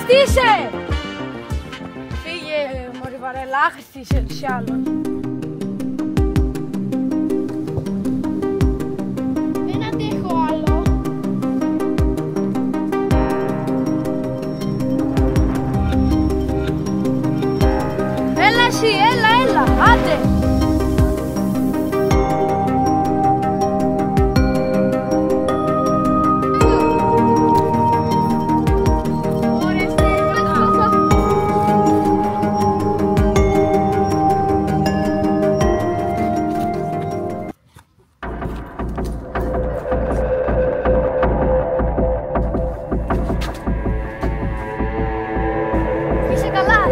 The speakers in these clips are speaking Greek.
άχρηστη είσαι! Φύγε, μωρή βαρέλα, άχρηστη είσαι τους άλλους. Δεν αντέχω άλλο. Έλα εσύ, έλα, άντε!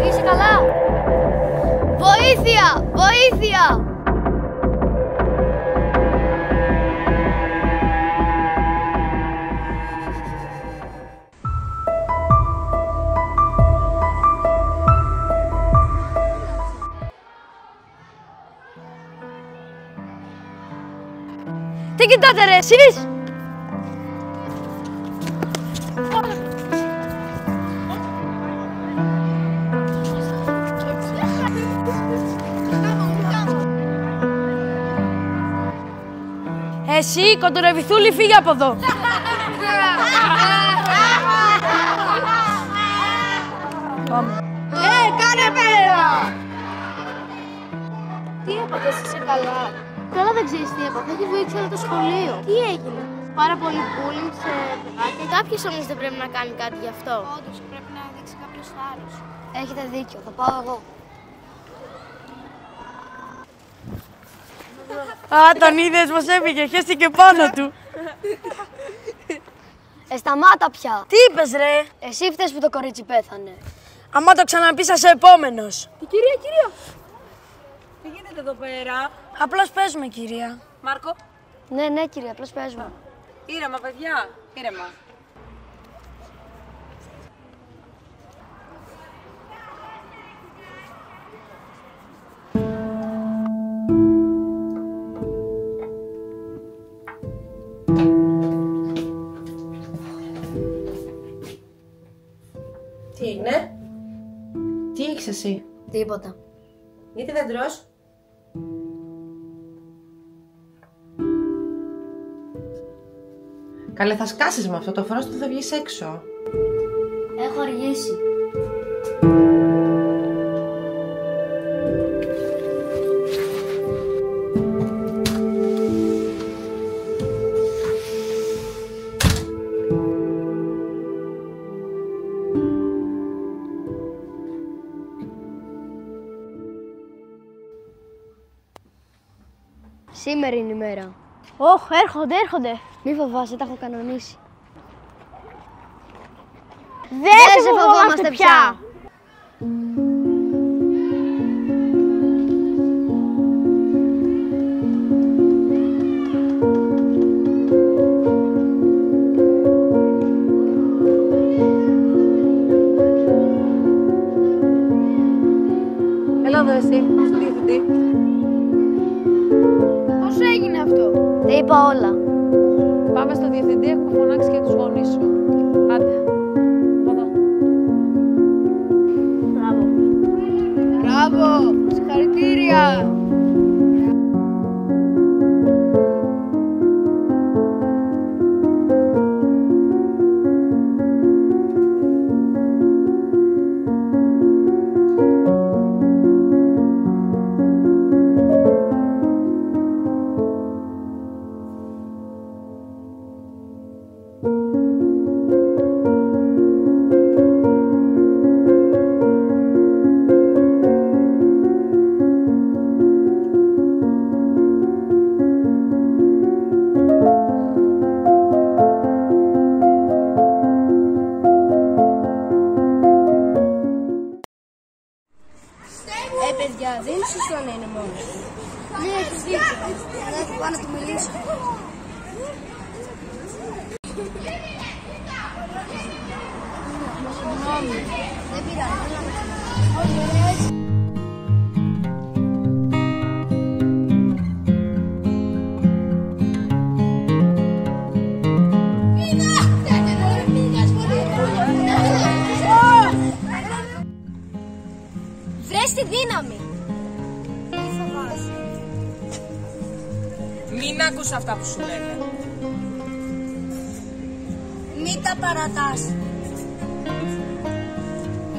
Είσαι καλά! Βοήθεια! Βοήθεια! Τι κοιτάτε ρε εσείς! Εσύ, κοντορεβιθούλη, φύγε από εδώ! Κάνε πέρα! Τι έπαθες, είσαι καλά? Καλά δεν ξέρεις τι έπαθα, έχει βοήθησει όλο το σχολείο. Τι έγινε? Πάρα πολύ bullying σε παιδάκια. Κάποιος όμως δεν πρέπει να κάνει κάτι γι' αυτό. Όντως, πρέπει να δείξει κάποιος θάρρος. Έχετε δίκιο, θα πάω εγώ. Α, τον είδες πως έφυγε, χέστηκε πάνω του. Σταμάτα πια. Τι είπες ρε? Εσύ φταίς που το κορίτσι πέθανε. Άμα το ξαναπείς θα είσαι επόμενος. Κυρία. Τι γίνεται εδώ πέρα? Απλώς παίζουμε, κυρία. Μάρκο. Ναι, κύριε, απλώς παίζουμε. Ήρεμα, παιδιά. Ήρεμα. Τι έγινε? Τι έχεις εσύ? Τίποτα. Γιατί δεν τρως? Καλέ, θα σκάσεις με αυτό, το φρόστο θα βγεις έξω. Έχω αργήσει. Σήμερα είναι η μέρα. Όχ, έρχονται. Μη φοβάσαι, τα έχω κανονίσει. Δεν σε φοβόμαστε πια! Έλα εδώ εσύ, στον διευθυντή. Πώς έγινε αυτό? Τα είπα όλα. Πάμε στον διευθυντή, έχουμε φωνάξει και τους γονείς σου. Άντε. Εδώ. Μπράβο! Συγχαρητήρια! Παιδιά, δεν είναι σωστό να είναι μόνος του. Ναι, έχεις δίκιο. Ναι, θα πάω να του μιλήσω. Συγγνώμη. Δεν πειράζει. τη δύναμη. Τι φοβάσαι? Μην ακούς αυτά που σου λένε. Μην τα παρατάς.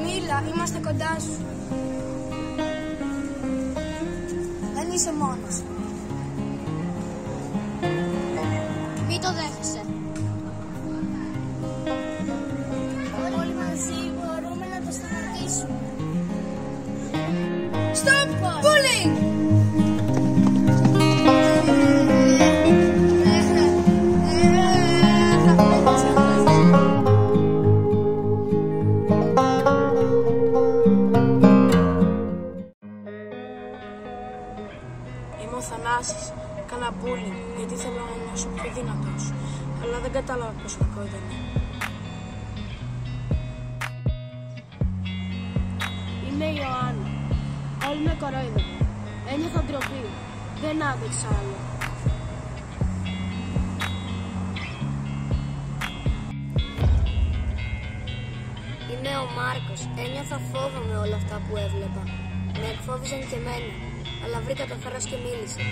Μίλα, είμαστε κοντά σου. Δεν είσαι μόνος. Μην το δέχεσαι. Όλοι μαζί μπορούμε να το σταματήσουμε. Stop bullying! Είμαι ο Θανάσης. Έκανα bullying γιατί θέλω να νιώσω πιο δυνατός. Αλλά δεν κατάλαβα πόσο κακό ήταν. Είμαι η Ιωάννα. Όλοι με κορόιδευαν. Ένιωθα ντροπή. Δεν άντεξα άλλο. Είμαι ο Μάρκος. Ένιωθα φόβο με όλα αυτά που έβλεπα. Με εκφόβησαν και εμένα. Αλλά βρήκα το θάρρος και μίλησα.